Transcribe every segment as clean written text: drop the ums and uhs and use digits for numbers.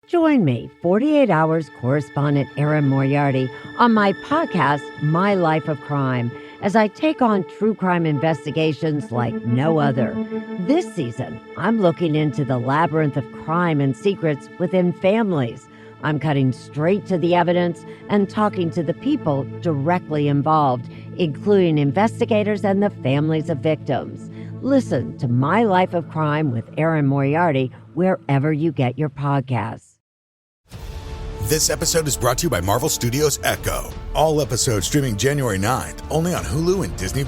Join me, 48 Hours correspondent Erin Moriarty, on my podcast, My Life of Crime, as I take on true crime investigations like no other. This season, I'm looking into the labyrinth of crime and secrets within families. I'm cutting straight to the evidence and talking to the people directly involved, including investigators and the families of victims. Listen to My Life of Crime with Erin Moriarty wherever you get your podcasts. This episode is brought to you by Marvel Studios Echo. All episodes streaming January 9th, only on Hulu and Disney+.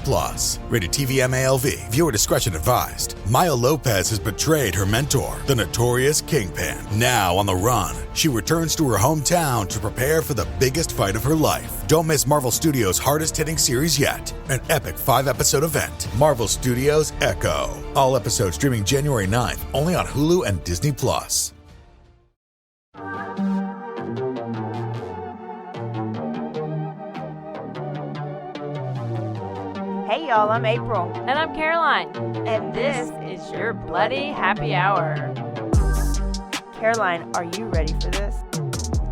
Rated TV MALV. Viewer discretion advised. Maya Lopez has betrayed her mentor, the notorious Kingpin. Now on the run, she returns to her hometown to prepare for the biggest fight of her life. Don't miss Marvel Studios' hardest-hitting series yet. An epic 5-episode event. Marvel Studios Echo. All episodes streaming January 9th, only on Hulu and Disney+. Hey y'all, I'm April. And I'm Caroline. And this is your Bloody Happy Hour. Caroline, are you ready for this?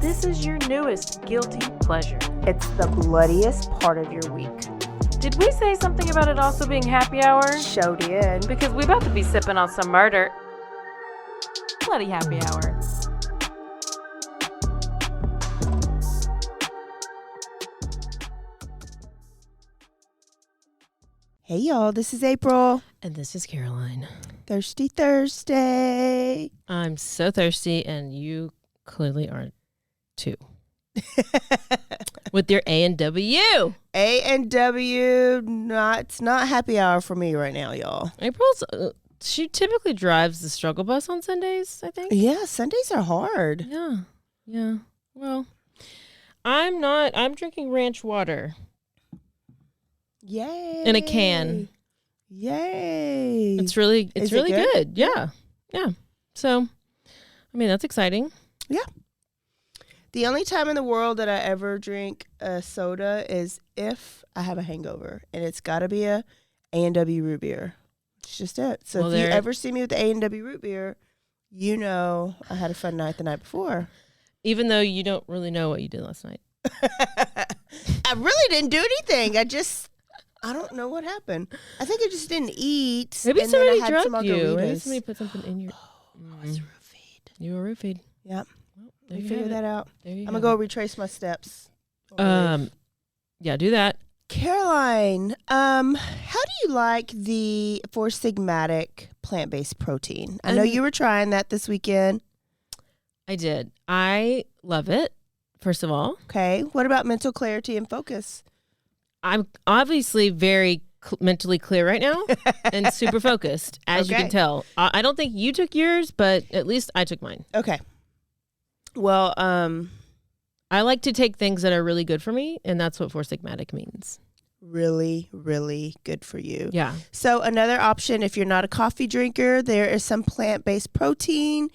This is your newest guilty pleasure. It's the bloodiest part of your week. Did we say something about it also being happy hour? Show did. Because we about to be sipping on some murder. Bloody Happy Hour. Hey y'all, this is April. And this is Caroline. Thirsty Thursday. I'm so thirsty, and you clearly are too. With your A&W. A&W, it's not happy hour for me right now, y'all. April's, she typically drives the struggle bus on Sundays, I think. Yeah, Sundays are hard. Yeah. Well, I'm not. I'm drinking ranch water. Yay. In a can. Yay. It's really good. Yeah. So, I mean, that's exciting. Yeah. The only time in the world that I ever drink a soda is if I have a hangover, and it's got to be a A&W root beer. It's just it. So if you ever see me with the A&W root beer, you know I had a fun night the night before. Even though you don't really know what you did last night. I really didn't do anything. I don't know what happened. I think I just didn't eat. Maybe and somebody then I had some drugged you. margaritas. Maybe somebody put something in your... I was roofied. You were roofied. Yep. Well, We figured that out. I'm going to go retrace my steps. Yeah, do that. Caroline, how do you like the Four Sigmatic plant-based protein? I know you were trying that this weekend. I did. I love it, first of all. Okay. What about mental clarity and focus? I'm obviously very mentally clear right now and super focused, as you can tell. I don't think you took yours, but at least I took mine. Okay. Well, I like to take things that are really good for me, and that's what Four Sigmatic means. Really, really good for you. Yeah. So another option, if you're not a coffee drinker, there is some plant-based protein.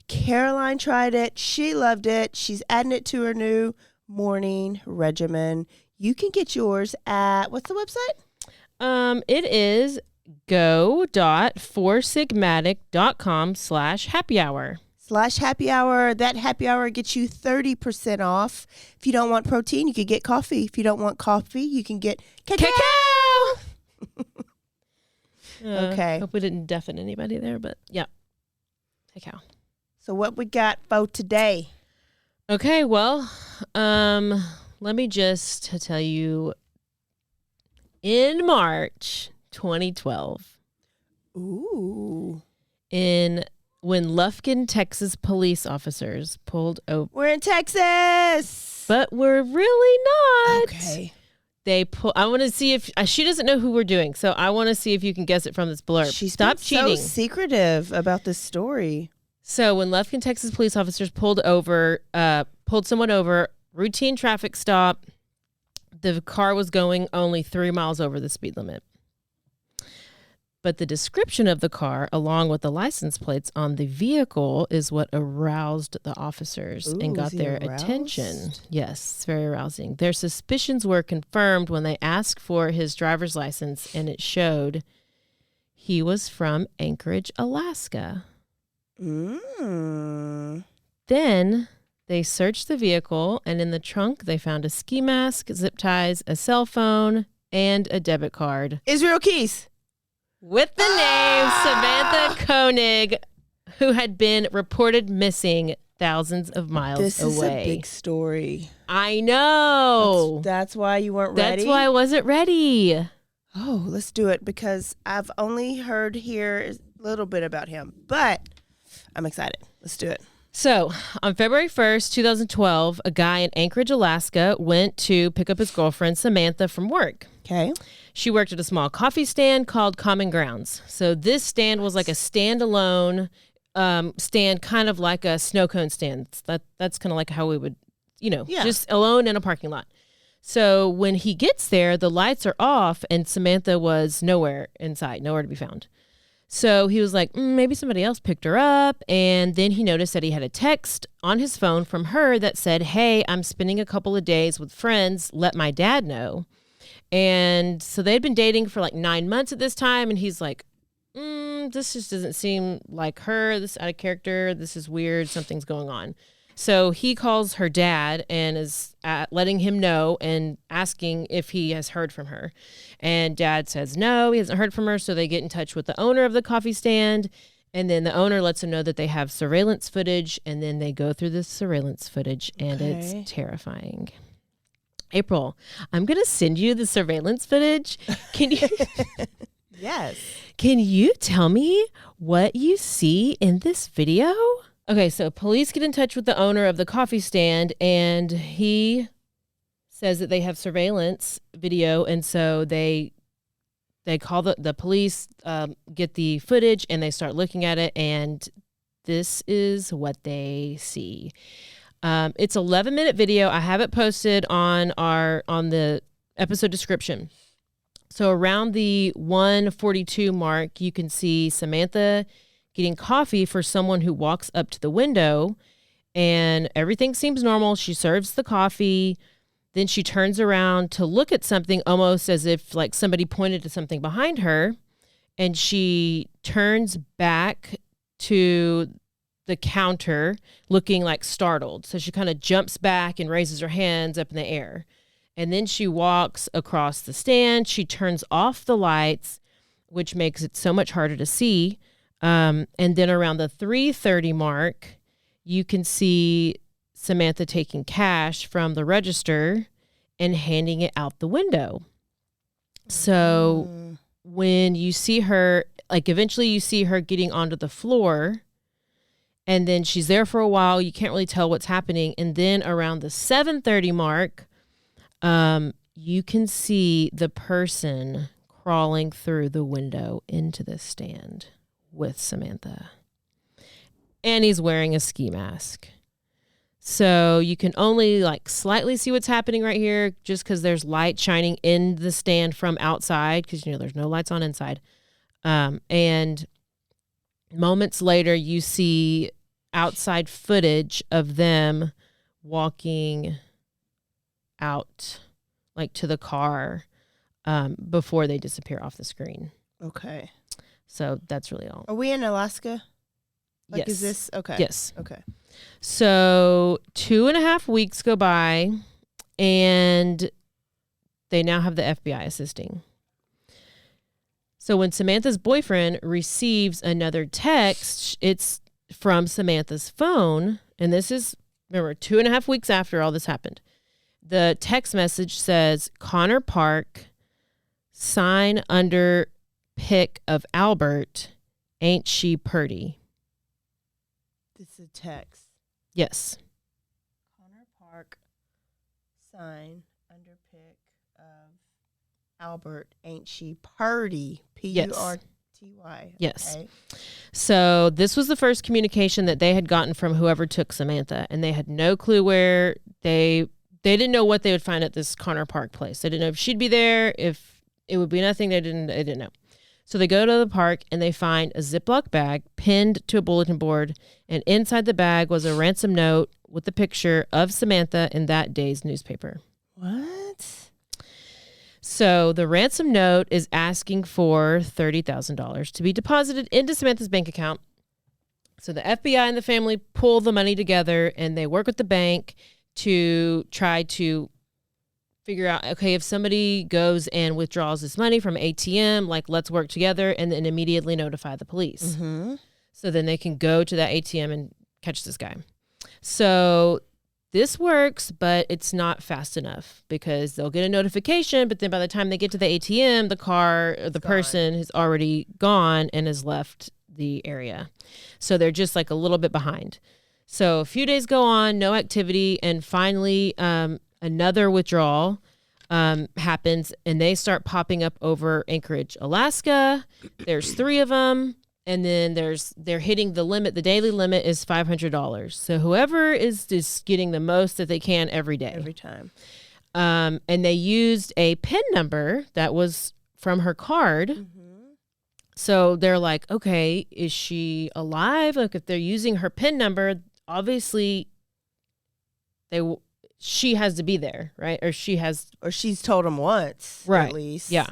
Caroline tried it. She loved it. She's adding it to her new morning regimen. You can get yours at, what's the website? It is go.foursigmatic.com/happy hour. /happy hour. That happy hour gets you 30% off. If you don't want protein, you can get coffee. If you don't want coffee, you can get cacao. Okay. Hope we didn't deafen anybody there, but yeah. Cacao. So what we got for today? Okay, well, let me just tell you, in March 2012, when Lufkin, Texas police officers pulled over. We're in Texas. But we're really not. Okay. I want to see if she doesn't know who we're doing, so I want to see if you can guess it from this blurb. Stop cheating. So secretive about this story. So when Lufkin, Texas police officers pulled someone over, routine traffic stop, the car was going only 3 miles over the speed limit. But the description of the car, along with the license plates on the vehicle, is what aroused the officers and got their attention. Yes, it's very arousing. Their suspicions were confirmed when they asked for his driver's license, and it showed he was from Anchorage, Alaska. Then they searched the vehicle, and in the trunk, they found a ski mask, zip ties, a cell phone, and a debit card. Israel Keys. With the name Samantha Koenig, who had been reported missing thousands of miles away. This is a big story. I know. That's why you weren't ready? That's why I wasn't ready. Oh, let's do it, because I've only heard here a little bit about him, but I'm excited. Let's do it. So, on February 1st, 2012, a guy in Anchorage, Alaska, went to pick up his girlfriend, Samantha, from work. Okay. She worked at a small coffee stand called Common Grounds. So, this stand was like a standalone stand, kind of like a snow cone stand. That's kind of like how we would, just alone in a parking lot. So, when he gets there, the lights are off, and Samantha was nowhere inside, nowhere to be found. So he was like, maybe somebody else picked her up. And then he noticed that he had a text on his phone from her that said, hey, I'm spending a couple of days with friends. Let my dad know. And so they'd been dating for like 9 months at this time. And he's like, this just doesn't seem like her. This is out of character. This is weird. Something's going on. So he calls her dad and is letting him know and asking if he has heard from her. And dad says no, he hasn't heard from her. So they get in touch with the owner of the coffee stand. And then the owner lets them know that they have surveillance footage. And then they go through this surveillance footage, and it's terrifying. April, I'm going to send you the surveillance footage. Can you? Yes. Can you tell me what you see in this video? Okay, so police get in touch with the owner of the coffee stand, and he says that they have surveillance video, and so they call the police, get the footage, and they start looking at it, and this is what they see. It's 11-minute video. I have it posted on the episode description. So around the 1:42 mark, you can see Samantha getting coffee for someone who walks up to the window, and everything seems normal. She serves the coffee. Then she turns around to look at something, almost as if like somebody pointed to something behind her, and she turns back to the counter looking like startled. So she kind of jumps back and raises her hands up in the air. And then she walks across the stand. She turns off the lights, which makes it so much harder to see. And then around the 3:30 mark, you can see Samantha taking cash from the register and handing it out the window. So when you see her, like eventually you see her getting onto the floor, and then she's there for a while. You can't really tell what's happening. And then around the 7:30 mark, you can see the person crawling through the window into the stand with Samantha. And he's wearing a ski mask. So you can only like slightly see what's happening right here just because there's light shining in the stand from outside because, there's no lights on inside. And moments later, you see outside footage of them walking out like to the car before they disappear off the screen. Okay. So that's really all. Are we in Alaska? Like, yes. Is this okay? Yes. Okay. So 2.5 weeks go by, and they now have the FBI assisting. So when Samantha's boyfriend receives another text, it's from Samantha's phone, and this is, remember, 2.5 weeks after all this happened. The text message says, Connor Park, sign under pic of Albert, ain't she purty? This is a text. Yes. Connor Park, sign under pic of Albert, ain't she purty? P-U-R-T-Y. Yes. Okay. So this was the first communication that they had gotten from whoever took Samantha, and they had no clue where they didn't know what they would find at this Connor Park place. They didn't know if she'd be there, if it would be nothing. They didn't know. So they go to the park and they find a Ziploc bag pinned to a bulletin board, and inside the bag was a ransom note with a picture of Samantha in that day's newspaper. What? So the ransom note is asking for $30,000 to be deposited into Samantha's bank account So the FBI and the family pull the money together, and they work with the bank to try to figure out, okay, if somebody goes and withdraws this money from ATM, like, let's work together and then immediately notify the police. Mm-hmm. So then they can go to that ATM and catch this guy. So this works, but it's not fast enough because they'll get a notification, but then by the time they get to the ATM, the car or the person is already gone and has left the area. So they're just like a little bit behind. So a few days go on, no activity, and finally another withdrawal happens, and they start popping up over Anchorage, Alaska. There's 3 of them. And then they're hitting the limit. The daily limit is $500. So whoever is just getting the most that they can every day. Every time. And they used a PIN number that was from her card. Mm-hmm. So they're like, okay, is she alive? Like, if they're using her PIN number, obviously she has to be there, right? Or she's told them once, right? At least, yeah.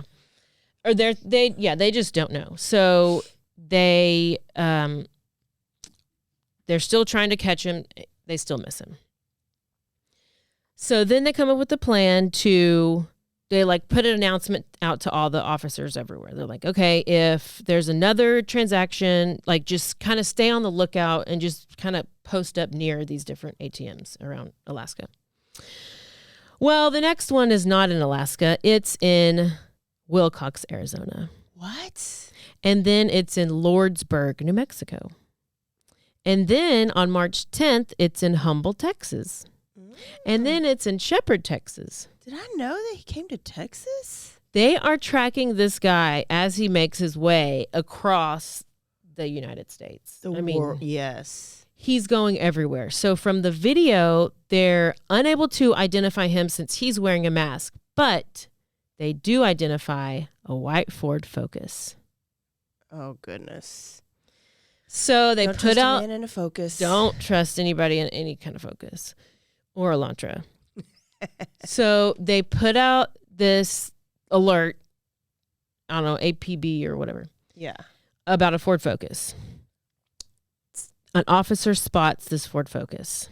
Or they just don't know. So they're still trying to catch him. They still miss him. So then they come up with a plan they like put an announcement out to all the officers everywhere. They're like, okay, if there's another transaction, like, just kind of stay on the lookout and just kind of post up near these different ATMs around Alaska. Well, the next one is not in Alaska. It's in Wilcox, Arizona. What? And then it's in Lordsburg, New Mexico. And then on March 10th, it's in Humble, Texas. And then it's in Shepherd, Texas. Did I know that he came to Texas? They are tracking this guy as he makes his way across the United States. Yes. He's going everywhere. So from the video, they're unable to identify him since he's wearing a mask. But they do identify a white Ford Focus. Oh, goodness. So they Don't put trust out... a man in a Focus. Don't trust anybody in any kind of Focus. Or Elantra. So they put out this alert, I don't know, APB or whatever. Yeah. About a Ford Focus. An officer spots this Ford Focus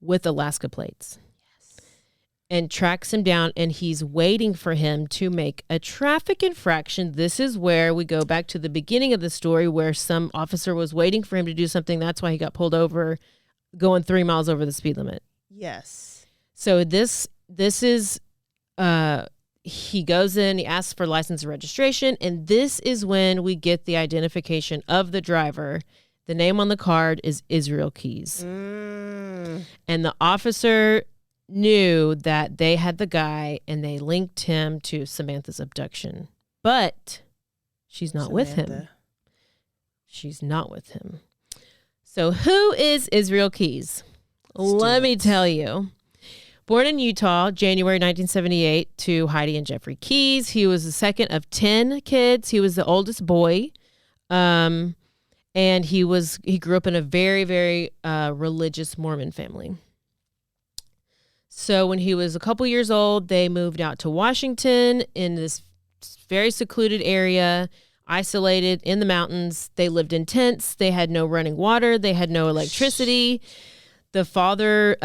with Alaska plates. And tracks him down, and he's waiting for him to make a traffic infraction. This is where we go back to the beginning of the story where some officer was waiting for him to do something. That's why he got pulled over, going 3 miles over the speed limit. Yes. So this is, he goes in, he asks for license and registration, and this is when we get the identification of the driver. The name on the card is Israel Keys. And the officer knew that they had the guy and they linked him to Samantha's abduction. But she's not with him. She's not with him. So who is Israel Keys? Let me tell you. Born in Utah, January 1978 to Heidi and Jeffrey Keys. He was the second of 10 kids. He was the oldest boy. And he grew up in a very, very religious Mormon family. So when he was a couple years old, they moved out to Washington in this very secluded area, isolated in the mountains. They lived in tents. They had no running water. They had no electricity. The father,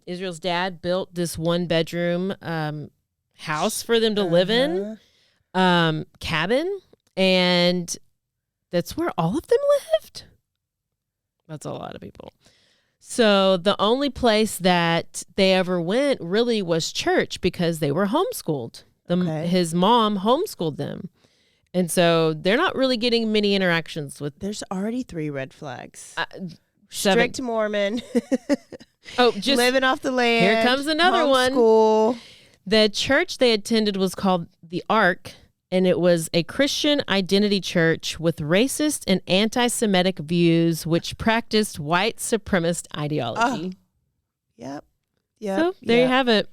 Israel's dad, built this 1-bedroom house for them to live in, cabin, and that's where all of them lived. That's a lot of people. So the only place that they ever went really was church because they were homeschooled. His mom homeschooled them. And so they're not really getting many interactions with... There's already 3 red flags. 7. Strict Mormon. Just living off the land. Here comes another one. The church they attended was called the Ark, and it was a Christian identity church with racist and anti-Semitic views, which practiced white supremacist ideology. Yep. So there you have it.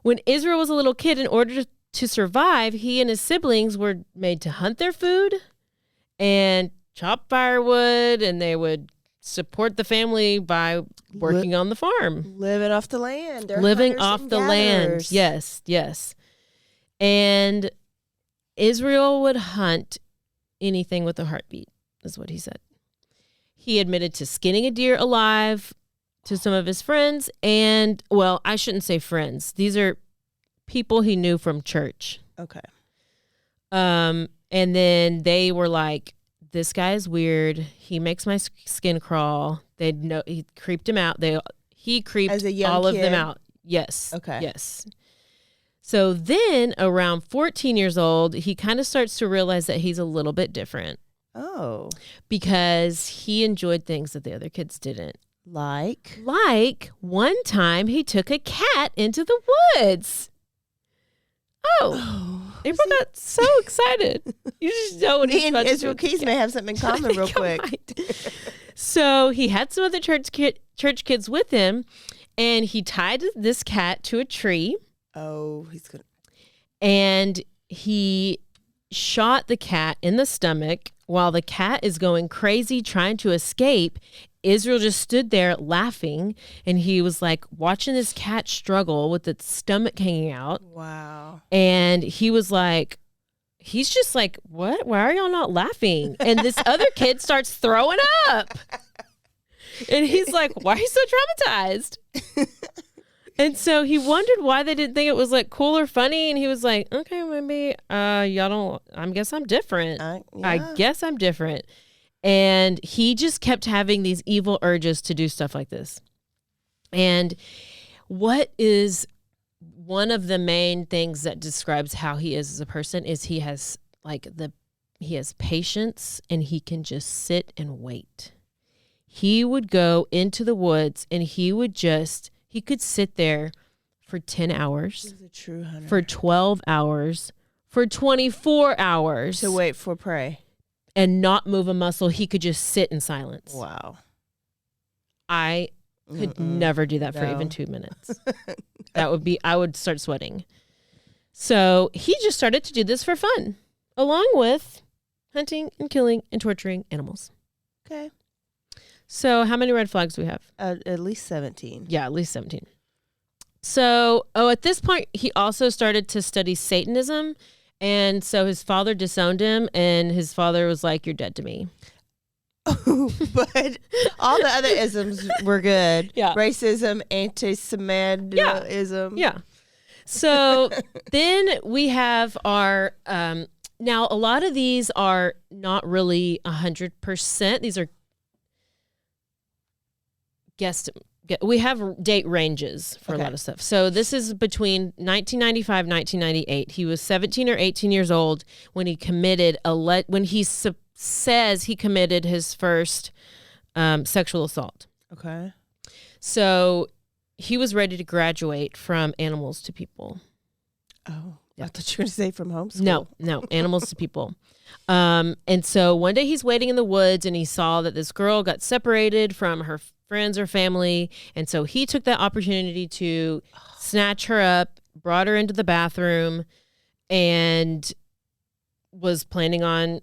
When Israel was a little kid, in order to survive, he and his siblings were made to hunt their food and chop firewood, and they would support the family by working on the farm. Living off the land. They're living off the gatherers. land. Yes. And Israel would hunt anything with a heartbeat, is what he said. He admitted to skinning a deer alive to some of his friends. And, well, I shouldn't say friends. These are people he knew from church. Okay. And then they were like, this guy is weird. He makes my skin crawl. They know he creeped him out. He creeped As a young all kid? of them out. Yes. Okay. Yes. So then around 14 years old, he kind of starts to realize that he's a little bit different. Oh. Because he enjoyed things that the other kids didn't. Like One time he took a cat into the woods. Oh. April got so excited. You just know what he's me and about to Israel do. Keys may have something in common real quick. Right. So he had some other church kids with him, and he tied this cat to a tree. Oh, he's good. And he shot the cat in the stomach while the cat is going crazy trying to escape. Israel just stood there laughing, and he was like watching this cat struggle with its stomach hanging out. Wow. And he was like, he's just like, what? Why are y'all not laughing? And this other kid starts throwing up. And he's like, why are you so traumatized? And so he wondered why they didn't think it was like cool or funny. And he was like, okay, maybe y'all don't, I guess I'm different. Yeah. I guess I'm different. And he just kept having these evil urges to do stuff like this. And what is one of the main things that describes how he is as a person is he has patience, and he can just sit and wait. He would go into the woods and he could sit there for 10 hours, He's a true hunter. for 12 hours, for 24 hours. To wait for prey. And not move a muscle. He could just sit in silence. Wow. I could never do that for even 2 minutes. I would start sweating. So he just started to do this for fun, along with hunting and killing and torturing animals. Okay. So how many red flags do we have? At least 17. Yeah, at least 17. So, at this point, he also started to study Satanism. And so his father disowned him, and his father was like, you're dead to me. But all the other isms were good. Yeah. Racism, anti-Semitism. Yeah. So then we have our, now a lot of these are not really 100%. These are we have date ranges for a lot of stuff. So this is between 1995, 1998. He was 17 or 18 years old when he committed says he committed his first sexual assault. Okay. So he was ready to graduate from animals to people. Oh, yeah. I thought you were going to say from homeschool. No, animals to people. And so one day he's waiting in the woods, and he saw that this girl got separated from her friends or family. And so he took that opportunity to snatch her up, brought her into the bathroom, and was planning on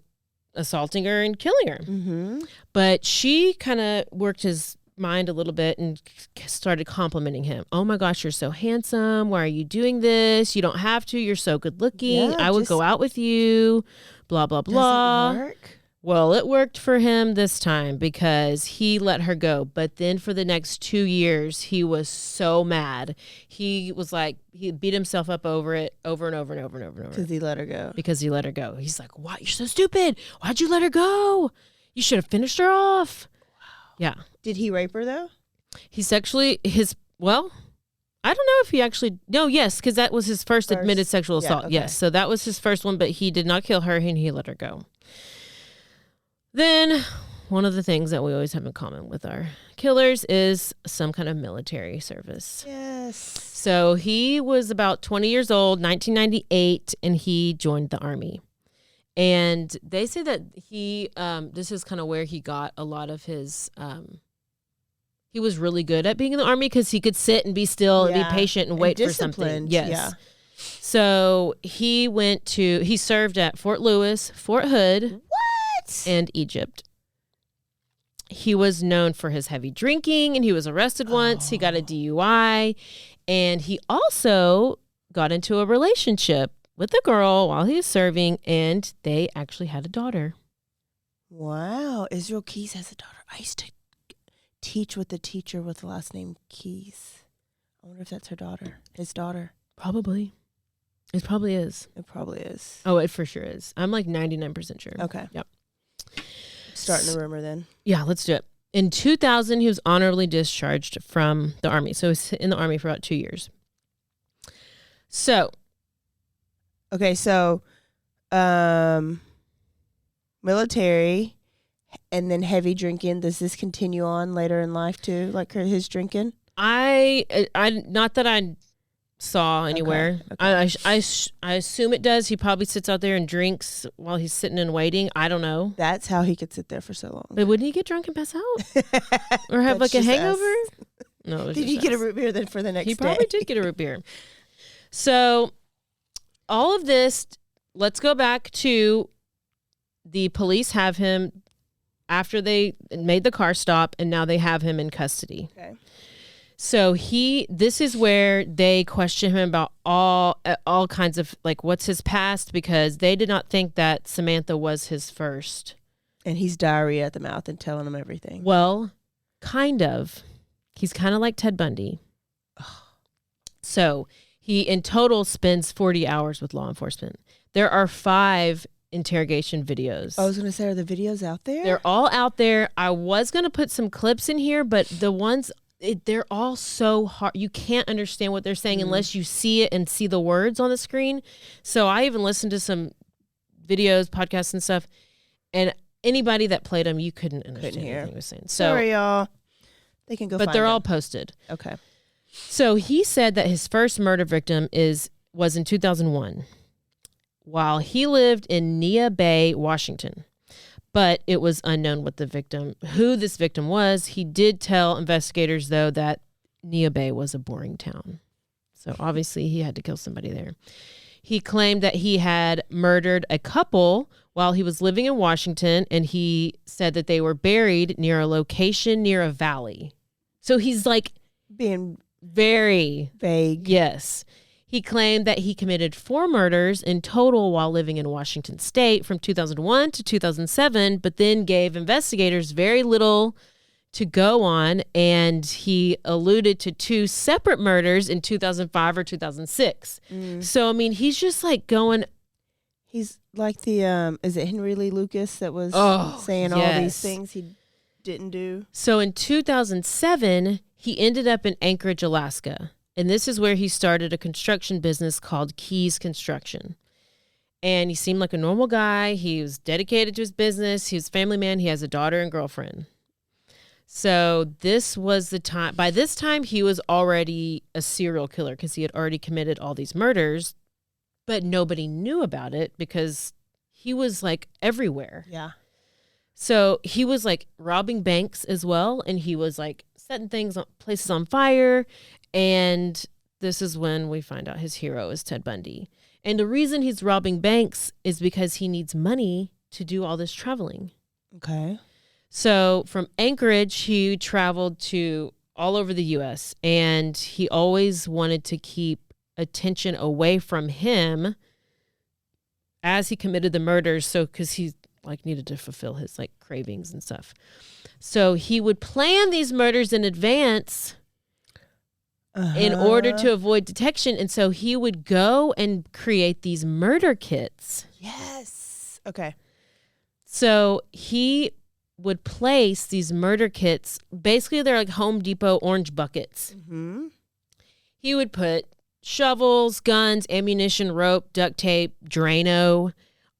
assaulting her and killing her. Mm-hmm. But she kind of worked his mind a little bit and started complimenting him. Oh my gosh, you're so handsome. Why are you doing this? You don't have to. You're so good looking. I would go out with you. Blah, blah, blah. Does it work? Well, it worked for him this time because he let her go. But then for the next 2 years, he was so mad. He was like, he beat himself up over it over and over and over and over and over. Because he let her go. Because he let her go. He's like, what? You're so stupid. Why'd you let her go? You should have finished her off. Wow. Yeah. Did he rape her, though? He sexually, I don't know if he actually, yes, because that was his first admitted sexual assault. Okay. Yes, so that was his first one, but he did not kill her and he let her go. Then one of the things that we always have in common with our killers is some kind of military service. Yes. So he was about 20 years old, 1998, and he joined the Army. And they say that he, this is kind of where he got a lot of his, he was really good at being in the Army because he could sit and be still and be patient and wait for something. Yes. Yeah. So he served at Fort Lewis, Fort Hood, and Egypt. He was known for his heavy drinking, and he was arrested once. He got a DUI, and he also got into a relationship with a girl while he was serving, and they actually had a daughter. Wow. Israel Keys has a daughter. I used to teach with a teacher with the last name Keys. I wonder if that's her daughter. His daughter. Probably. It probably is. It probably is. Oh, it for sure is. I'm like 99% sure. Okay. Yep. Starting the rumor then. Yeah, let's do it. In 2000, he was honorably discharged from the Army. So he was in the Army for about 2 years. So. Okay, so military and then heavy drinking. Does this continue on later in life too, like his drinking? I not that I saw anywhere. Okay. I assume it does. He probably sits out there and drinks while he's sitting and waiting. I don't know. That's how he could sit there for so long. But wouldn't he get drunk and pass out? Or have like a hangover? No. Did he get a root beer then for the next day? He probably did get a root beer. So all of this, let's go back to the police have him after they made the car stop, and now they have him in custody. Okay. So this is where they question him about all kinds of, like, what's his past, because they did not think that Samantha was his first. And he's diarrhea at the mouth and telling them everything. Well, kind of. He's kind of like Ted Bundy. So he in total spends 40 hours with law enforcement. There are 5 interrogation videos. I was going to say, are the videos out there? They're all out there. I was going to put some clips in here, but the ones... they're all so hard. You can't understand what they're saying unless you see it and see the words on the screen. So I even listened to some videos, podcasts and stuff, and anybody that played them, you couldn't understand anything he was saying. So, sorry, y'all. They can go but find they're them. all posted. Okay. So he said that his first murder victim was in 2001 while he lived in Nia Bay, Washington. But it was unknown who this victim was. He did tell investigators, though, that Nia Bay was a boring town. So obviously he had to kill somebody there. He claimed that he had murdered a couple while he was living in Washington, and he said that they were buried near a location near a valley. So he's like being very vague. Yes. He claimed that he committed 4 murders in total while living in Washington State from 2001 to 2007, but then gave investigators very little to go on, and he alluded to 2 separate murders in 2005 or 2006. So, I mean, he's just like going... He's like the, is it Henry Lee Lucas that was saying all these things he didn't do? So in 2007, he ended up in Anchorage, Alaska. And this is where he started a construction business called Keys Construction. And he seemed like a normal guy. He was dedicated to his business. He was a family man. He has a daughter and girlfriend. So this was the time. By this time, he was already a serial killer because he had already committed all these murders. But nobody knew about it because he was like everywhere. Yeah. So he was like robbing banks as well. And he was like setting places on fire. And this is when we find out his hero is Ted Bundy. And the reason he's robbing banks is because he needs money to do all this traveling. Okay. So from Anchorage, he traveled to all over the U.S. And he always wanted to keep attention away from him as he committed the murders. So because he like needed to fulfill his like cravings and stuff. So he would plan these murders in advance in order to avoid detection. And so he would go and create these murder kits. Yes. Okay. So he would place these murder kits. Basically, they're like Home Depot orange buckets. Mm-hmm. He would put shovels, guns, ammunition, rope, duct tape, Drano,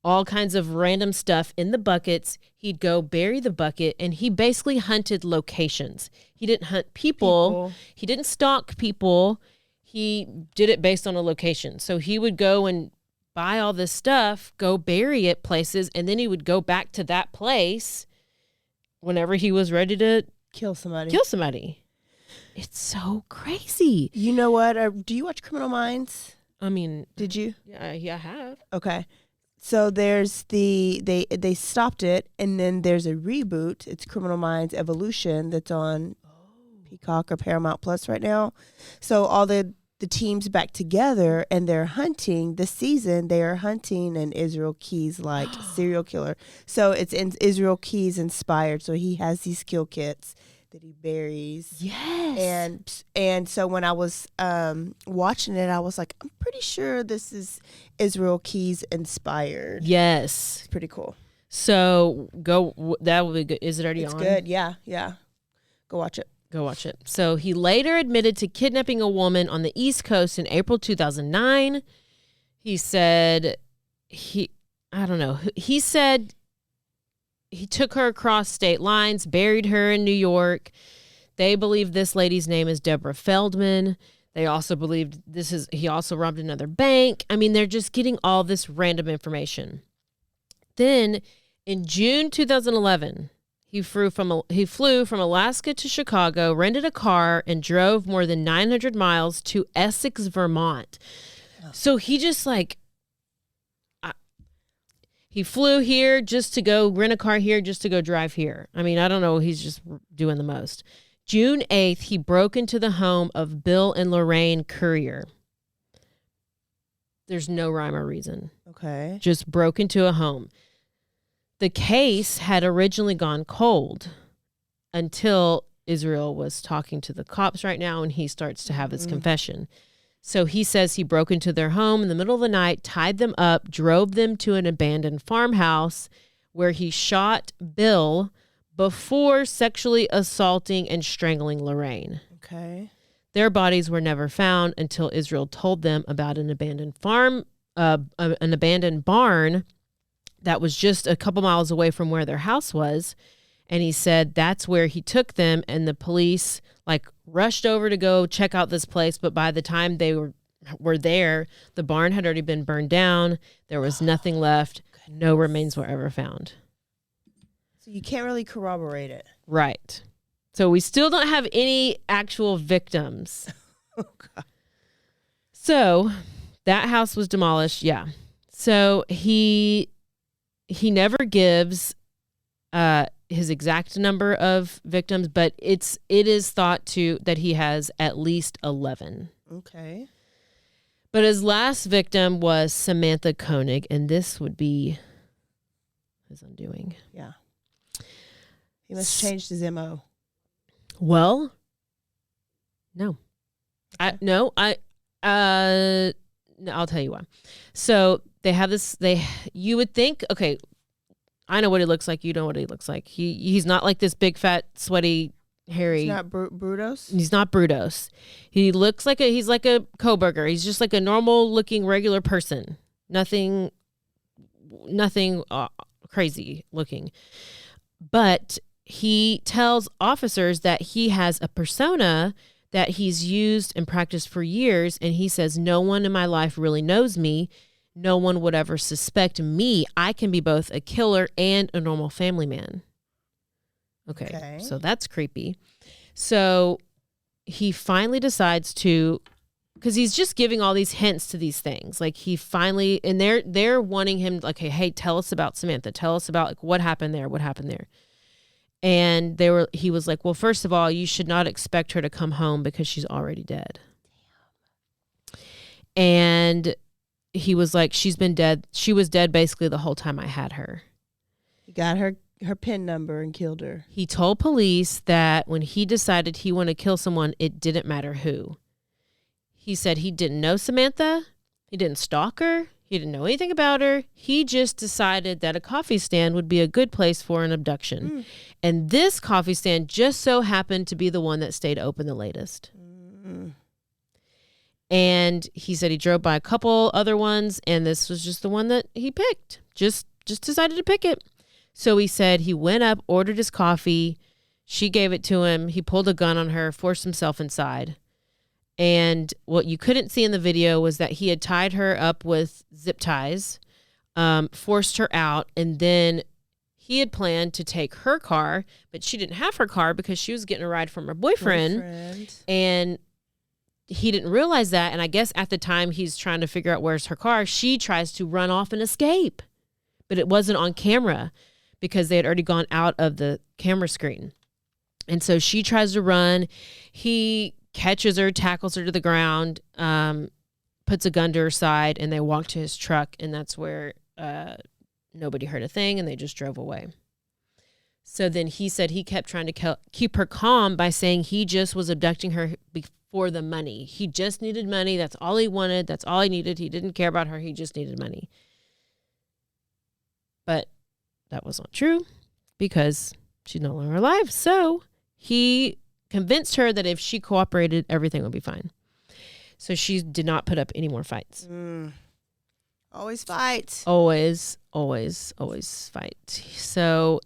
all kinds of random stuff in the buckets. He'd go bury the bucket, and he basically hunted locations. He didn't hunt people. He didn't stalk people. He did it based on a location. So he would go and buy all this stuff, go bury it places, and then he would go back to that place whenever he was ready to kill somebody. It's so crazy. You know what? Do you watch Criminal Minds? I mean, did you? Yeah, I have. Okay. So there's they stopped it, and then there's a reboot. It's Criminal Minds Evolution that's on Peacock or Paramount Plus right now. So all the the teams back together, and they're hunting this season. They are hunting an Israel Keys like serial killer. So it's Israel Keys inspired. So he has these kill kits that he buries. Yes. And so when I was watching it, I was like, I'm pretty sure this is Israel Keys inspired. Yes. It's pretty cool. So that will be good. Is it already on? It's good. Yeah. Go watch it. Go watch it. So he later admitted to kidnapping a woman on the East Coast in April 2009. He said he said he took her across state lines, buried her in New York. They believe this lady's name is Deborah Feldman. They also believed he also robbed another bank. I mean, they're just getting all this random information. Then in June 2011, he flew from Alaska to Chicago, rented a car, and drove more than 900 miles to Essex, Vermont. Oh. So he just he flew here just to go rent a car here, just to go drive here. I mean, I don't know. He's just doing the most. June 8th, he broke into the home of Bill and Lorraine Currier. There's no rhyme or reason. Okay. Just broke into a home. The case had originally gone cold until Israel was talking to the cops right now, and he starts to have his confession. So he says he broke into their home in the middle of the night, tied them up, drove them to an abandoned farmhouse where he shot Bill before sexually assaulting and strangling Lorraine. Okay. Their bodies were never found until Israel told them about an abandoned an abandoned barn that was just a couple miles away from where their house was. And he said that's where he took them, and the police rushed over to go check out this place. But by the time they were there, the barn had already been burned down. There was nothing left. No remains were ever found. So you can't really corroborate it. Right. So we still don't have any actual victims. Oh, God. So that house was demolished. Yeah. So he never gives his exact number of victims, but it is thought that he has at least 11. Okay. But his last victim was Samantha Koenig, and this would be his undoing. Yeah. He must have changed his MO. Well, no. Okay. I'll tell you why. So they have this, you would think, okay, I know what he looks like. You know what he looks like. He's not like this big, fat, sweaty, hairy. He's not Brutos? He's not Brutos. He looks like he's like a Kohberger. He's just like a normal looking regular person. Nothing crazy looking. But he tells officers that he has a persona that he's used and practiced for years. And he says, no one in my life really knows me. No one would ever suspect me. I can be both a killer and a normal family man. Okay. So that's creepy. So he finally decides to, because he's just giving all these hints to these things. He finally, and they're wanting him hey, tell us about Samantha. Tell us about what happened there. What happened there? And he was like, well, first of all, you should not expect her to come home because she's already dead. Damn. And he was like, she's been dead. She was dead basically the whole time I had her. He got her PIN number and killed her. He told police that when he decided he wanted to kill someone, it didn't matter who. He said he didn't know Samantha. He didn't stalk her. He didn't know anything about her. He just decided that a coffee stand would be a good place for an abduction. And this coffee stand just so happened to be the one that stayed open the latest. And he said he drove by a couple other ones, and this was just the one that he picked. Just decided to pick it. So he said he went up, ordered his coffee. She gave it to him. He pulled a gun on her, forced himself inside. And what you couldn't see in the video was that he had tied her up with zip ties, forced her out, and then he had planned to take her car, but she didn't have her car because she was getting a ride from her boyfriend. And he didn't realize that. And I guess at the time he's trying to figure out where's her car, she tries to run off and escape. But it wasn't on camera because they had already gone out of the camera screen. And so she tries to run. He catches her, tackles her to the ground, puts a gun to her side, and they walk to his truck, and that's where nobody heard a thing, and they just drove away. So then he said he kept trying to keep her calm by saying he just was abducting her for the money. He just needed money. That's all he wanted. That's all he needed. He didn't care about her. He just needed money. But that was not true because she's no longer alive. So he convinced her that if she cooperated, everything would be fine. So she did not put up any more fights. Always fight. Always, always, always fight. So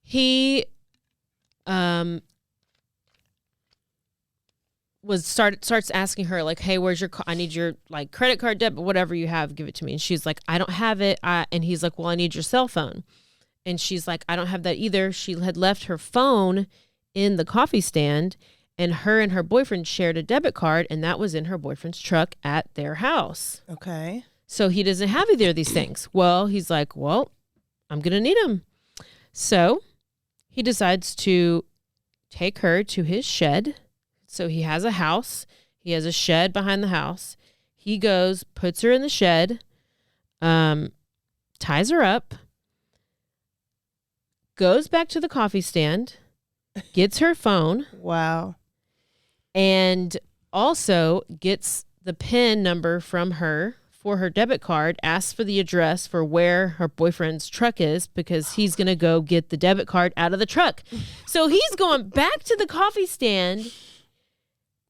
he starts asking her, like, hey, where's your I need your like credit card, debit, whatever you have, give it to me. And she's like, I don't have it. And he's like, well, I need your cell phone. And she's like, I don't have that either. She had left her phone in the coffee stand, and her boyfriend shared a debit card, and that was in her boyfriend's truck at their house. Okay. So he doesn't have either of these things. Well, he's like, well, I'm going to need them. So he decides to take her to his shed. So he has a house. He has a shed behind the house. He goes, puts her in the shed, ties her up, goes back to the coffee stand, gets her phone. Wow. And also gets the PIN number from her for her debit card, asks for the address for where her boyfriend's truck is because he's going to go get the debit card out of the truck. So he's going back to the coffee stand.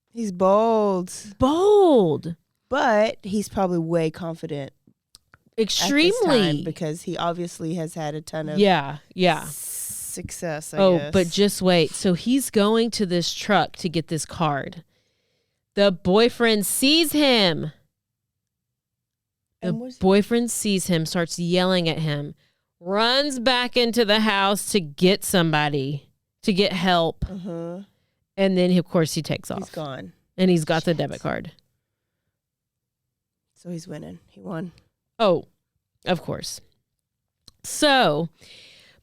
He's bold. Bold. But he's probably way confident. Extremely. At this time because he obviously has had a ton of success, I guess. But just wait. So he's going to this truck to get this card. The boyfriend sees him. The boyfriend sees him, starts yelling at him, runs back into the house to get somebody, to get help. Uh-huh. And then, of course, he takes off. He's gone. And he's got the debit card. So he's winning. He won. Oh, of course. So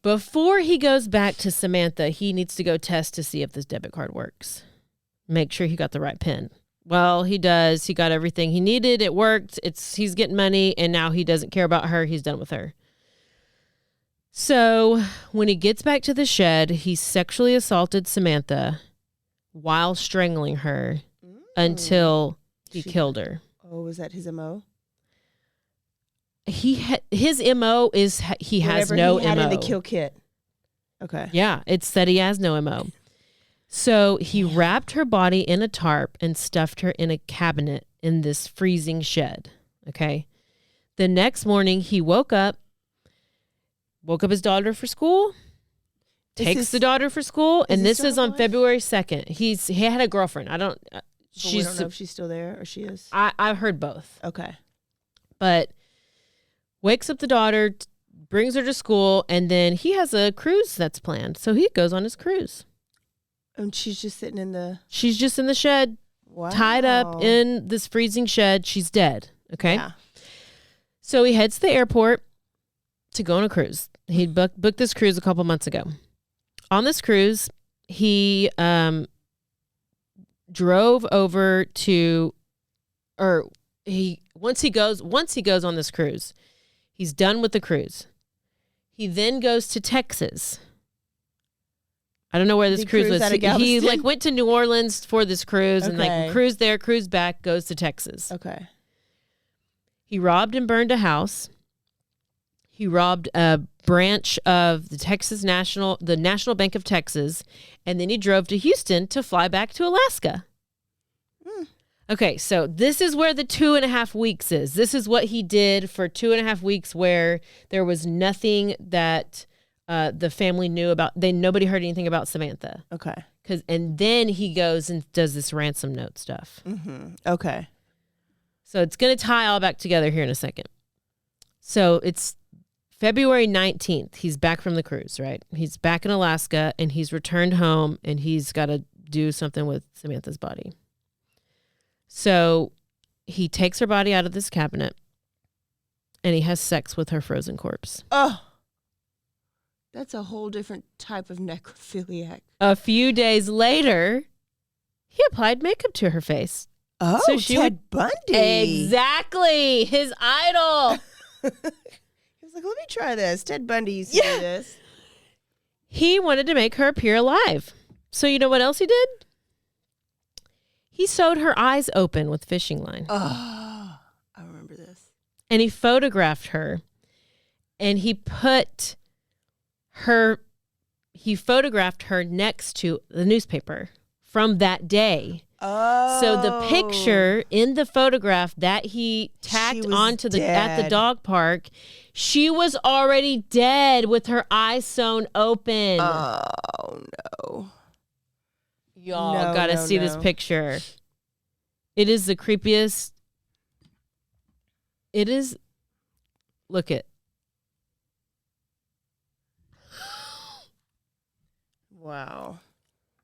before he goes back to Samantha, he needs to go test to see if this debit card works. Make sure he got the right PIN. Well, he does. He got everything he needed. It worked. He's getting money, and now he doesn't care about her. He's done with her. So when he gets back to the shed, he sexually assaulted Samantha while strangling her until he killed her. Oh, was that his MO? His MO is he has no he had MO. in the kill kit. Okay. Yeah, it said he has no MO. So he wrapped her body in a tarp and stuffed her in a cabinet in this freezing shed. Okay. The next morning he woke up his daughter for school, takes the daughter for school, and this is on February 2nd. He had a girlfriend. We don't know if she's still there or she is. I've heard both. Okay. But wakes up the daughter, brings her to school, and then he has a cruise that's planned. So he goes on his cruise. And she's just sitting in the... She's just in the shed, tied up in this freezing shed. She's dead. Okay. Yeah. So he heads to the airport to go on a cruise. He booked this cruise a couple months ago. On this cruise, he drove over to, once he goes on this cruise, he's done with the cruise. He then goes to Texas. I don't know where this cruise was. He went to New Orleans for this cruise and cruised there, cruised back, goes to Texas. Okay. He robbed and burned a house. He robbed a branch of the National Bank of Texas, and then he drove to Houston to fly back to Alaska. Okay, so this is where the 2.5 weeks is. This is what he did for 2.5 weeks, where there was nothing that the family knew about. Nobody heard anything about Samantha. Okay. And then he goes and does this ransom note stuff. Mm-hmm. Okay. So it's going to tie all back together here in a second. So it's February 19th. He's back from the cruise, right? He's back in Alaska, and he's returned home, and he's got to do something with Samantha's body. So he takes her body out of this cabinet, and he has sex with her frozen corpse. Oh. That's a whole different type of necrophiliac. A few days later, He applied makeup to her face. Oh, so she Ted Bundy. Exactly. His idol. He was like, let me try this. Ted Bundy used to do this. He wanted to make her appear alive. So you know what else he did? He sewed her eyes open with fishing line. Oh, I remember this. And he photographed her. And he photographed her next to the newspaper from that day. Oh. So the picture in the photograph that he tacked onto at the dog park, she was already dead with her eyes sewn open. Oh, no. Y'all gotta see this picture. It is the creepiest. It is. Look it. Wow.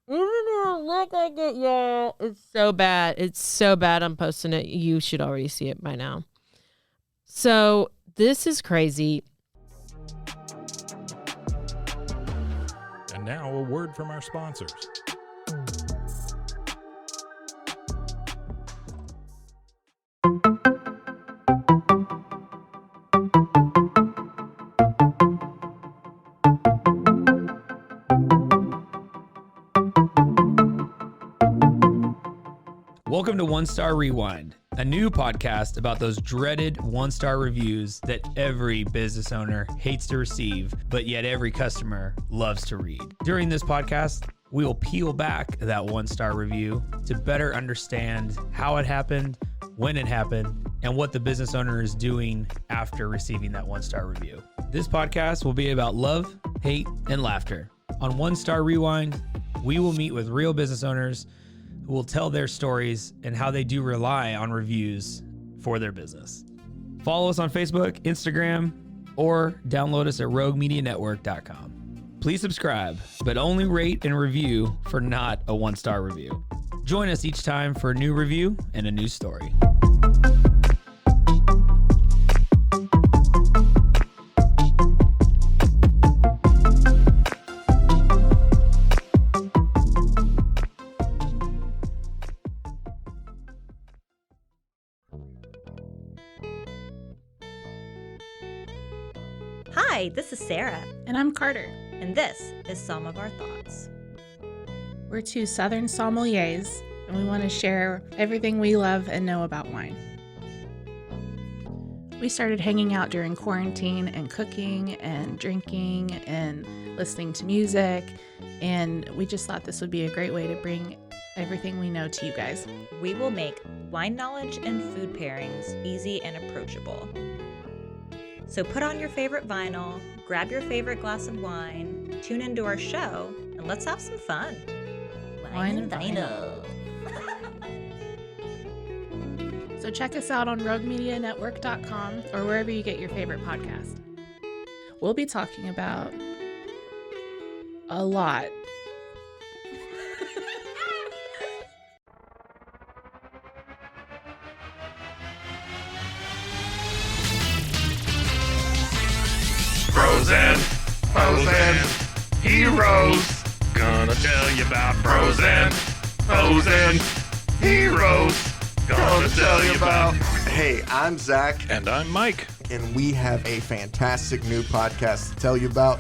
Look like it, y'all. It's so bad. It's so bad. I'm posting it. You should already see it by now. So this is crazy. And now a word from our sponsors. Welcome to One Star Rewind, a new podcast about those dreaded one-star reviews that every business owner hates to receive, but yet every customer loves to read. During this podcast, we will peel back that one-star review to better understand how it happened, when it happened, and what the business owner is doing after receiving that one-star review. This podcast will be about love, hate, and laughter. On One Star Rewind, we will meet with real business owners who will tell their stories and how they do rely on reviews for their business. Follow us on Facebook, Instagram, or download us at roguemedianetwork.com. Please subscribe, but only rate and review for not a one-star review. Join us each time for a new review and a new story. Hi, this is Sarah. And I'm Carter. And this is Some of Our Thoughts. We're two Southern sommeliers, and we want to share everything we love and know about wine. We started hanging out during quarantine and cooking and drinking and listening to music, and we just thought this would be a great way to bring everything we know to you guys. We will make wine knowledge and food pairings easy and approachable. So put on your favorite vinyl, grab your favorite glass of wine, tune into our show, and let's have some fun. Wine and vinyl. So check us out on roguemedianetwork.com or wherever you get your favorite podcast. We'll be talking about a lot. Bros and heroes. Gonna tell you about bros and heroes. Gonna tell you about. Hey, I'm Zach. And I'm Mike. And we have a fantastic new podcast to tell you about.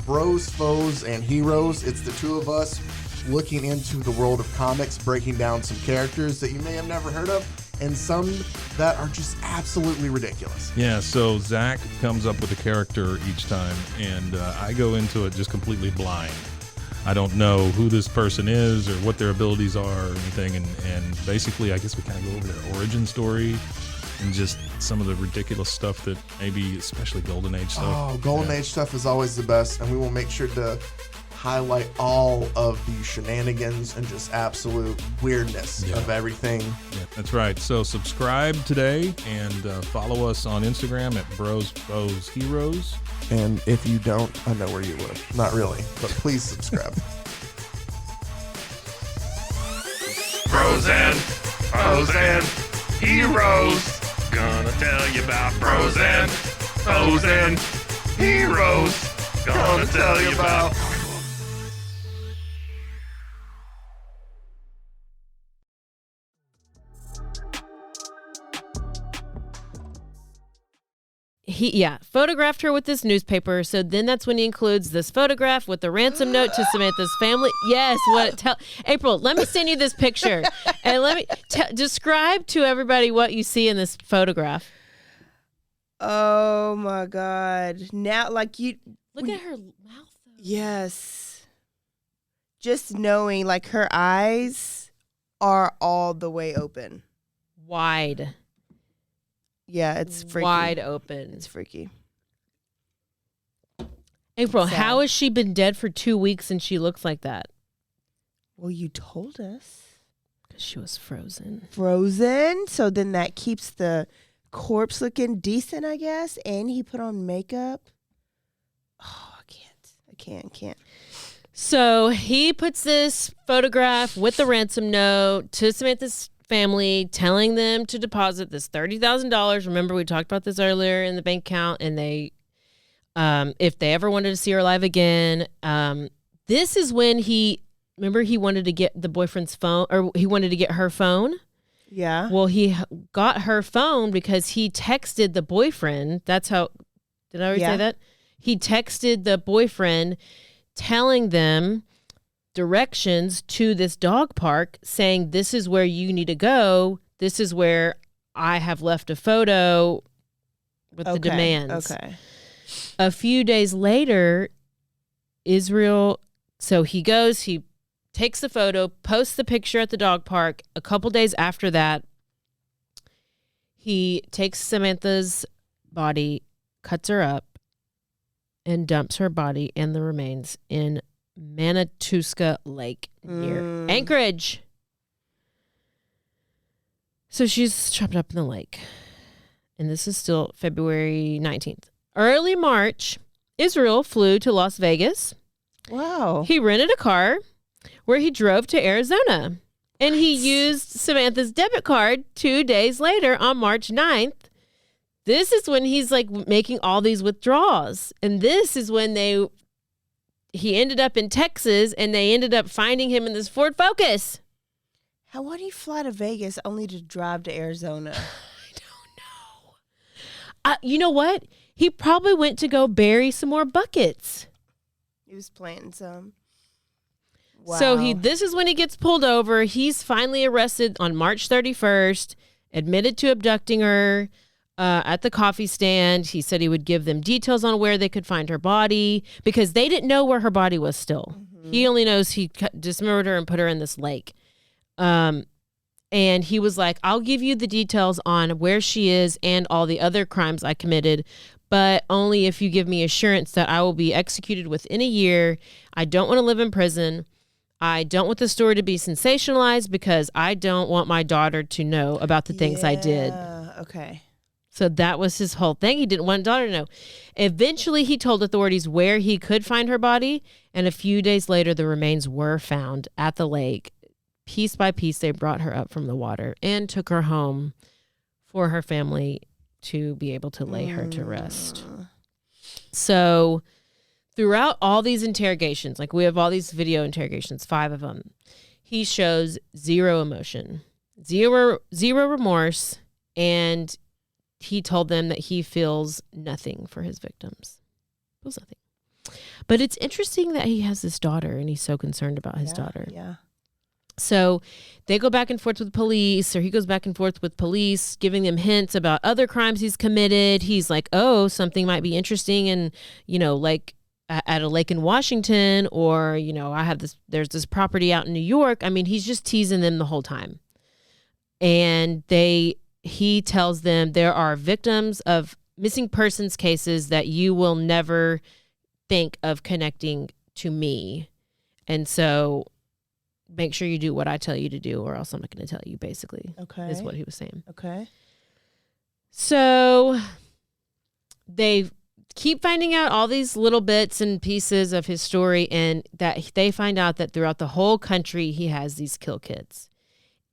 Bros, Foes, and Heroes. It's the two of us looking into the world of comics, breaking down some characters that you may have never heard of, and some that are just absolutely ridiculous. Yeah, so Zach comes up with a character each time, and I go into it just completely blind. I don't know who this person is or what their abilities are or anything, and basically I guess we kind of go over their origin story and just some of the ridiculous stuff that maybe, especially Golden Age stuff. Oh, Golden Age stuff is always the best, and we will make sure to highlight all of the shenanigans and just absolute weirdness of everything. Yeah, that's right. So subscribe today and follow us on Instagram at Bros, Foes, Heroes. And if you don't, I know where you live. Not really, but please subscribe. Bros and Foes and Heroes. Gonna tell you about Bros and Foes and Heroes. Gonna tell you about. he photographed her with this newspaper. So then that's when he includes this photograph with the ransom note to Samantha's family. Yes, April, let me send you this picture and let me describe to everybody what you see in this photograph. Oh my God. Now, like, you look at her mouth though. Yes. Just knowing, like, her eyes are all the way open. Wide. Yeah, it's freaky. Wide open. It's freaky. April, Sad. how has she been dead for 2 weeks and she looks like that? Well, you told us. Because she was frozen. Frozen? So then that keeps the corpse looking decent, I guess. And he put on makeup. Oh, I can't. So he puts this photograph with the ransom note to Samantha's family, telling them to deposit this $30,000. Remember, we talked about this earlier in the bank account, and they, if they ever wanted to see her alive again, this is when he wanted to get the boyfriend's phone, or he wanted to get her phone. Yeah. Well, he got her phone because he texted the boyfriend. That's how, did I already say that? He texted the boyfriend telling them directions to this dog park, saying, this is where you need to go. This is where I have left a photo with the demands. Okay. A few days later, Israel, so he goes, he takes the photo, posts the picture at the dog park. A couple days after that, he takes Samantha's body, cuts her up, and dumps her body and the remains in Manatuska Lake near Anchorage. So she's chopped up in the lake. And this is still February 19th. Early March, Israel flew to Las Vegas. Wow. He rented a car where he drove to Arizona. And he used Samantha's debit card 2 days later on March 9th. This is when he's like making all these withdrawals. And this is when he ended up in Texas and they ended up finding him in this Ford Focus. Why do you fly to Vegas only to drive to Arizona? I don't know. You know what? He probably went to go bury some more buckets. He was planting some. Wow. So this is when he gets pulled over. He's finally arrested on March 31st, admitted to abducting her at the coffee stand. He said he would give them details on where they could find her body because they didn't know where her body was still. Mm-hmm. He only knows he dismembered her and put her in this lake. And he was like, I'll give you the details on where she is and all the other crimes I committed, but only if you give me assurance that I will be executed within a year. I don't want to live in prison. I don't want the story to be sensationalized because I don't want my daughter to know about the things I did. Okay. So that was his whole thing. He didn't want daughter to know. Eventually, he told authorities where he could find her body, and a few days later, the remains were found at the lake. Piece by piece, they brought her up from the water and took her home for her family to be able to lay her to rest. So throughout all these interrogations, like we have all these video interrogations, 5 of them, he shows zero emotion, zero remorse, and he told them that he feels nothing for his victims. Feels nothing. But it's interesting that he has this daughter and he's so concerned about his daughter. Yeah. So they go back and forth with police, or he goes back and forth with police, giving them hints about other crimes he's committed. He's like, oh, something might be interesting. And, like at a lake in Washington, or, there's this property out in New York. I mean, he's just teasing them the whole time. And he tells them there are victims of missing persons cases that you will never think of connecting to me. And so make sure you do what I tell you to do, or else I'm not going to tell you, basically. Okay. Is what he was saying. Okay. So they keep finding out all these little bits and pieces of his story, and that they find out that throughout the whole country, he has these kill kits.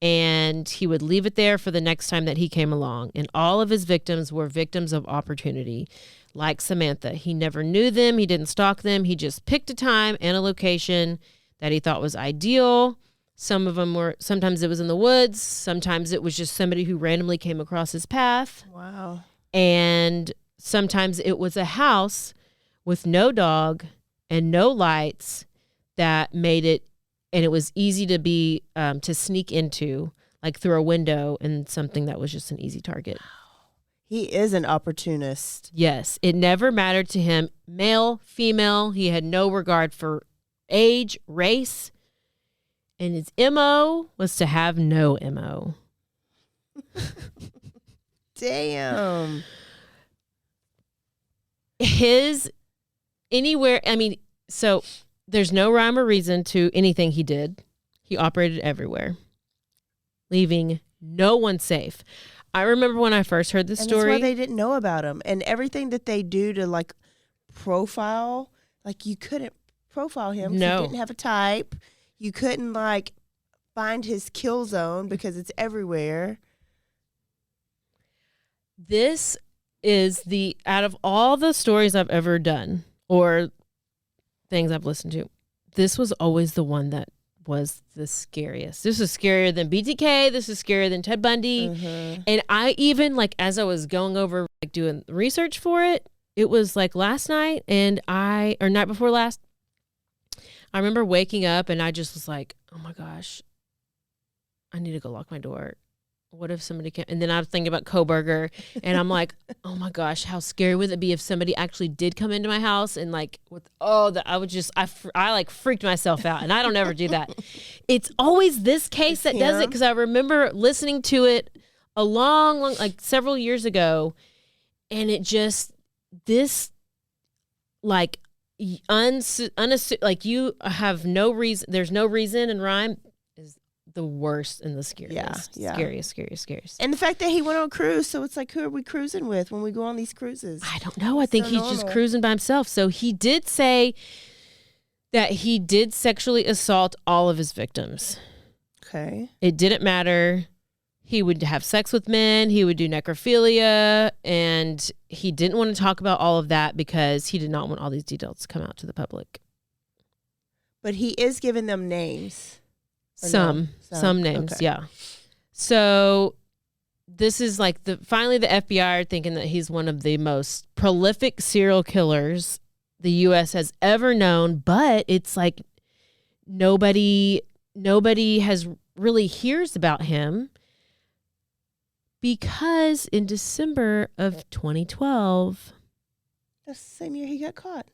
And he would leave it there for the next time that he came along. And all of his victims were victims of opportunity. Like Samantha, he never knew them. He didn't stalk them. He just picked a time and a location that he thought was ideal. Some of them were, sometimes it was in the woods. Sometimes it was just somebody who randomly came across his path. Wow. And sometimes it was a house with no dog and no lights that made it, and it was easy to sneak into, like through a window, and something that was just an easy target. He is an opportunist. Yes. It never mattered to him, male, female. He had no regard for age, race. And his MO was to have no MO. Damn. So there's no rhyme or reason to anything he did. He operated everywhere, leaving no one safe. I remember when I first heard this story. That's why they didn't know about him. And everything that they do to like profile, like you couldn't profile him. 'Cause No. He didn't have a type. You couldn't like find his kill zone because it's everywhere. This is out of all the stories I've ever done or things I've listened to, this was always the one that was the scariest. This is scarier than BTK. This is scarier than Ted Bundy. Mm-hmm. And I even, like, as I was going over, like, doing research for it, it was like last night or night before last, I remember waking up and I just was like, oh my gosh, I need to go lock my door. What if somebody came? And then I was thinking about Koberger, and I'm like, oh my gosh, how scary would it be if somebody actually did come into my house and like I like freaked myself out, and I don't ever do that. It's always this case that does it, because I remember listening to it a long, like several years ago, and it just like like you have no reason. There's no reason in rhyme. The worst and the scariest. Yeah. Scariest. And the fact that he went on a cruise, so it's like, who are we cruising with when we go on these cruises? I don't know. I think so he's normal. just cruising by himself. So he did say that he did sexually assault all of his victims. Okay. It didn't matter. He would have sex with men. He would do necrophilia. And he didn't want to talk about all of that because he did not want all these details to come out to the public. But he is giving them names. Some names, okay. Yeah. So this is like finally the FBI are thinking that he's one of the most prolific serial killers the U.S. has ever known, but it's like nobody has really hears about him because in December of 2012, that's the same year he got caught.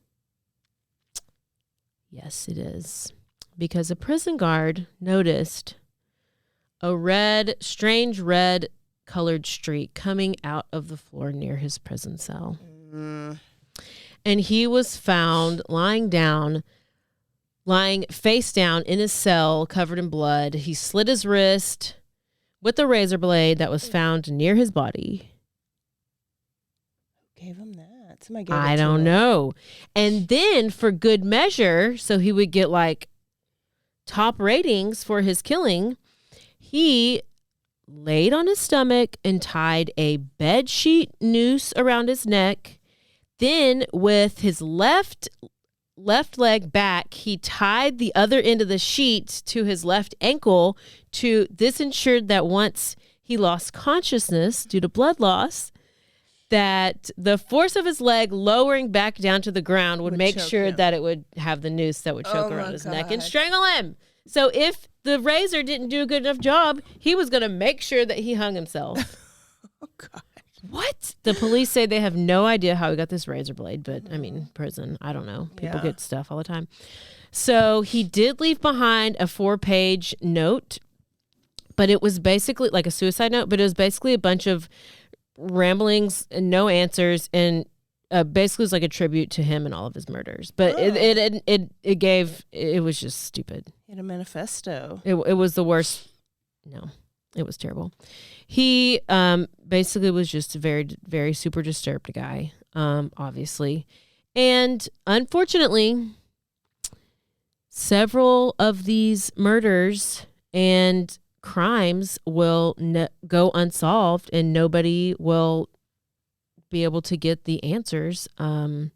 Yes, it is. Because a prison guard noticed a strange red colored streak coming out of the floor near his prison cell. Mm. And he was found lying face down in his cell, covered in blood. He slit his wrist with a razor blade that was found near his body. Who gave him that? Somebody gave I it to don't him. know. And then for good measure, so he would get like top ratings for his killing, he laid on his stomach and tied a bed sheet noose around his neck. Then with his left leg back, he tied the other end of the sheet to his left ankle. This ensured that once he lost consciousness due to blood loss, that the force of his leg lowering back down to the ground would make sure that it would have the noose that would choke around his neck and strangle him. So if the razor didn't do a good enough job, he was going to make sure that he hung himself. Oh, God. What? The police say they have no idea how he got this razor blade, but I mean, prison, I don't know. People get stuff all the time. So he did leave behind a 4-page note, but it was basically like a suicide note, but it was basically a bunch of ramblings and no answers, and basically was like a tribute to him and all of his murders. But it was just stupid. He had a manifesto. It was the worst. No, it was terrible. He basically was just a very, very super disturbed guy, obviously. And unfortunately, several of these murders and crimes will go unsolved, and nobody will be able to get the answers. And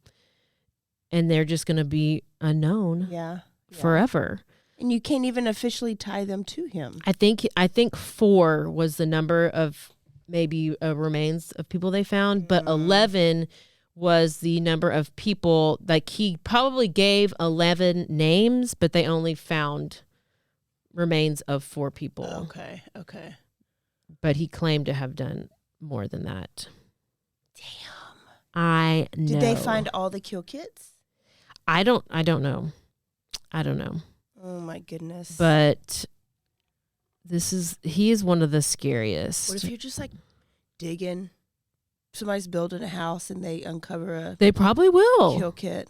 they're just going to be unknown forever. And you can't even officially tie them to him. I think 4 was the number of maybe remains of people they found, but 11 was the number of people. Like he probably gave 11 names, but they only found remains of 4 people. Okay. But he claimed to have done more than that. Damn. I know. Did they find all the kill kits? I don't know. Oh my goodness. But he is one of the scariest. What if you're just like digging? Somebody's building a house and they uncover a They probably will. kill kit.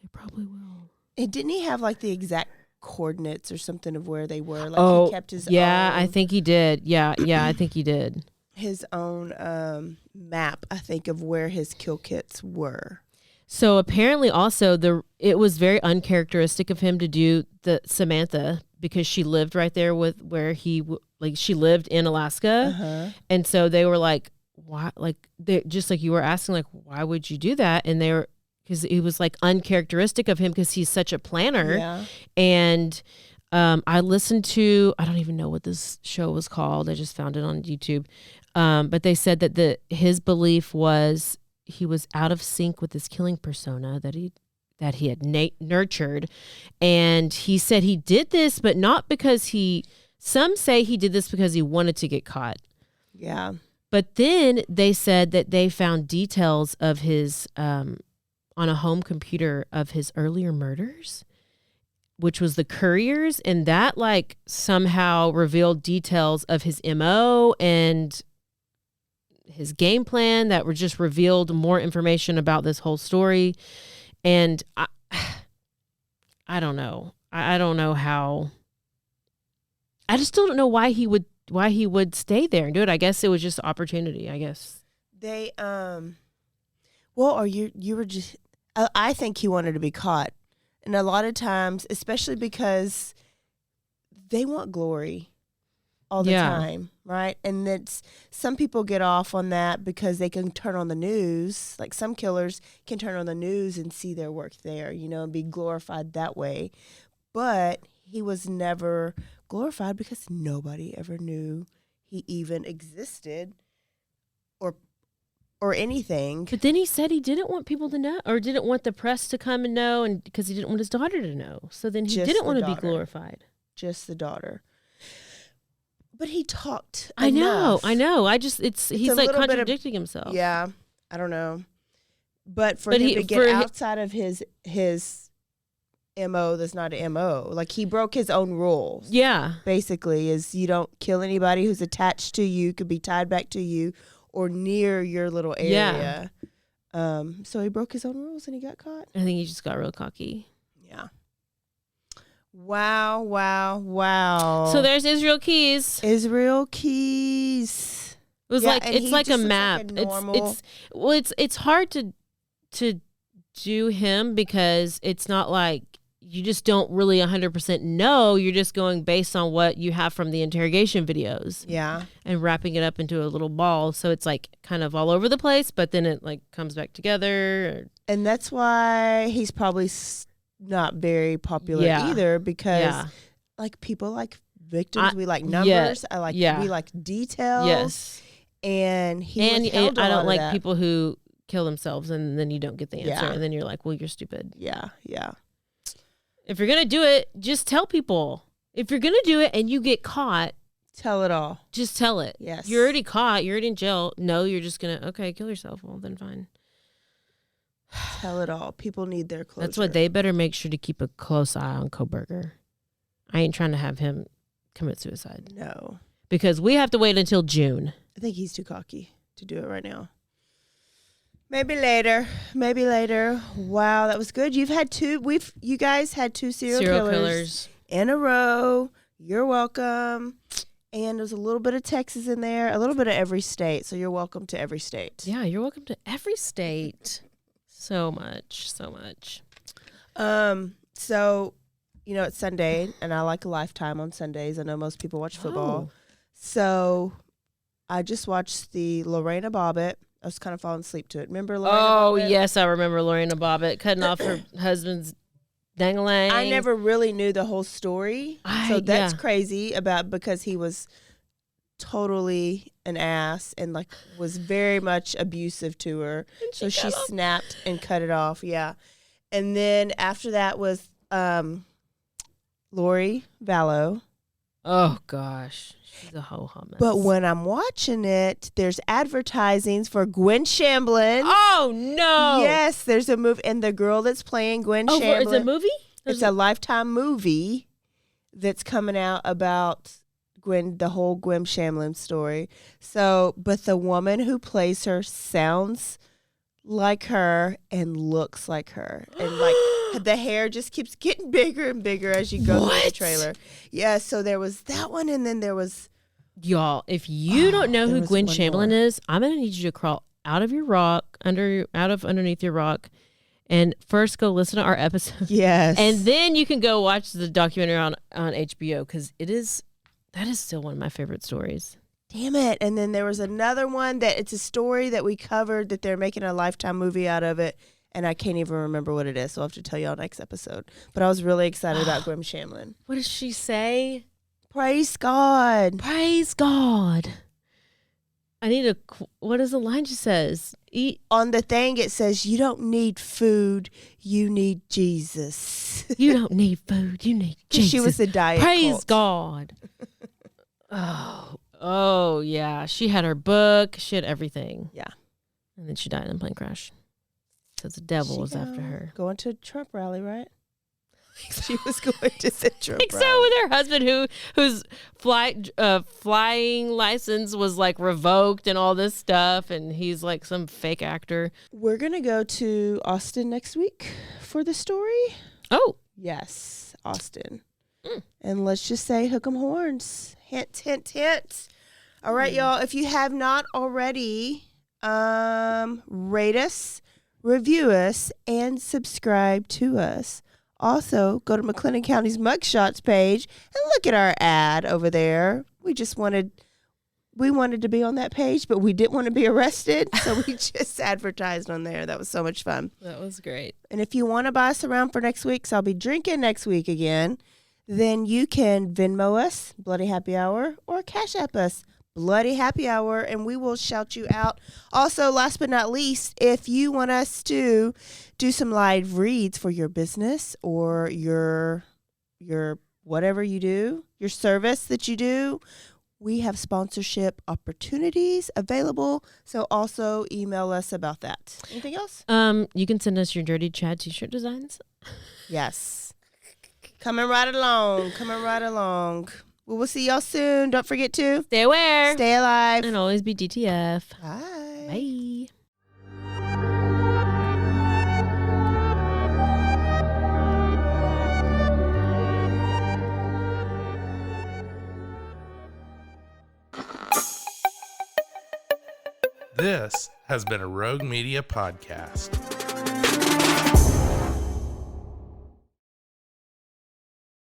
They probably will. And didn't he have like the exact coordinates or something of where they were? Like he kept his own, I think he did. Yeah, I think he did. His own map, I think, of where his kill kits were. So apparently also it was very uncharacteristic of him to do the Samantha because she lived right there with where she lived in Alaska. And so they were like, why? Like they just like you were asking, like, why would you do that? And they were, because it was like uncharacteristic of him because he's such a planner. Yeah. And I listened to, I don't even know what this show was called. I just found it on YouTube. But they said that his belief was he was out of sync with his killing persona that he had nurtured. And he said he did this, but not because some say he did this because he wanted to get caught. Yeah. But then they said that they found details of his, on a home computer of his earlier murders, which was the couriers. And that like somehow revealed details of his MO and his game plan that were just revealed more information about this whole story. And I don't know. I don't know how. I just still don't know why he would stay there and do it. I guess it was just opportunity, I guess. They or you were just I think he wanted to be caught. And a lot of times, especially because they want glory all the time, right? And that's some people get off on that because they can turn on the news. Like some killers can turn on the news and see their work there, and be glorified that way. But he was never glorified because nobody ever knew he even existed or anything. But then he said he didn't want people to know, or didn't want the press to come and know, and because he didn't want his daughter to know. So then he didn't want to be glorified. Just the daughter. But he talked. I know. He's like contradicting himself. Yeah, I don't know. But him to get outside of his MO, that's not an MO. Like he broke his own rules. Yeah. Basically, is you don't kill anybody who's attached to you, could be tied back to you, or near your little area. Yeah. So he broke his own rules and he got caught. I think he just got real cocky. Yeah. Wow. So there's Israel Keys. It was it's like a map. It's hard to do him because it's not like you just don't really 100% know. You're just going based on what you have from the interrogation videos. Yeah. And wrapping it up into a little ball. So it's like kind of all over the place, but then it like comes back together. And that's why he's probably not very popular either, because like people like victims. We like numbers. We like details. Yes. And I don't like people who kill themselves and then you don't get the answer and then you're like, well, you're stupid. Yeah. If you're going to do it, just tell people. If you're going to do it and you get caught, tell it all. Just tell it. Yes. You're already caught. You're already in jail. No, you're just going to, kill yourself. Well, then fine. Tell it all. People need their closure. That's what they better make sure to keep a close eye on Koberger. I ain't trying to have him commit suicide. No. Because we have to wait until June. I think he's too cocky to do it right now. Maybe later. Wow, that was good. You guys had 2 serial killers in a row. You're welcome. And there's a little bit of Texas in there, a little bit of every state. So you're welcome to every state. Yeah, you're welcome to every state. So much. So, it's Sunday, and I like a Lifetime on Sundays. I know most people watch football. So I just watched the Lorena Bobbitt. I was kind of falling asleep to it. Remember Lorena Bobbitt? Yes, I remember Lorena Bobbitt cutting off her husband's dang-a-lang. I never really knew the whole story. So that's crazy because he was totally an ass and like was very much abusive to her. So she snapped and cut it off. Yeah. And then after that was Lori Vallow. Oh gosh, she's a ho-hum mess. But when I'm watching it, there's advertisings for Gwen Shamblin. Oh no! Yes, there's a movie, and the girl that's playing Gwen Shamblin. It's a movie. It's a Lifetime movie that's coming out about the whole Gwen Shamblin story. So, but the woman who plays her sounds like her and looks like her, and like the hair just keeps getting bigger and bigger as you go through the trailer. Yeah, so there was that one, and then there was y'all. If you don't know who Gwen Shamblin is, I'm gonna need you to crawl out of your rock, underneath your rock, and first go listen to our episode. Yes, and then you can go watch the documentary on HBO because that is still one of my favorite stories. Damn it. And then there was another one that it's a story that we covered that they're making a Lifetime movie out of it. And I can't even remember what it is. So I'll have to tell y'all next episode. But I was really excited about Gwen Shamblin. What does she say? Praise God. Praise God. I need what is the line she says? Eat. On the thing it says, you don't need food, you need Jesus. You don't need food, you need Jesus. She was the diet Praise cult. God. Oh, yeah. She had her book. She had everything. Yeah. And then she died in a plane crash. Because the devil was after her. Going to a Trump rally, right? She was going to the Trump rally. So with her husband whose flying license was like revoked and all this stuff. And he's like some fake actor. We're going to go to Austin next week for the story. Oh. Yes, Austin. And let's just say hook 'em horns. Hint, hint, hint. All right, y'all. If you have not already, rate us, review us, and subscribe to us. Also, go to McLennan County's Mugshots page and look at our ad over there. We wanted to be on that page, but we didn't want to be arrested, so we just advertised on there. That was so much fun. That was great. And if you want to buy us around for next week, so I'll be drinking next week again, then you can Venmo us, Bloody Happy Hour, or Cash App us, Bloody Happy Hour, and we will shout you out. Also, last but not least, if you want us to do some live reads for your business or your whatever you do, your service that you do, we have sponsorship opportunities available. So also email us about that. Anything else? You can send us your Dirty Chad t-shirt designs. Yes. Coming right along. We will see y'all soon. Don't forget to stay aware, stay alive, and always be DTF. Bye. Bye. This has been a Rogue Media podcast.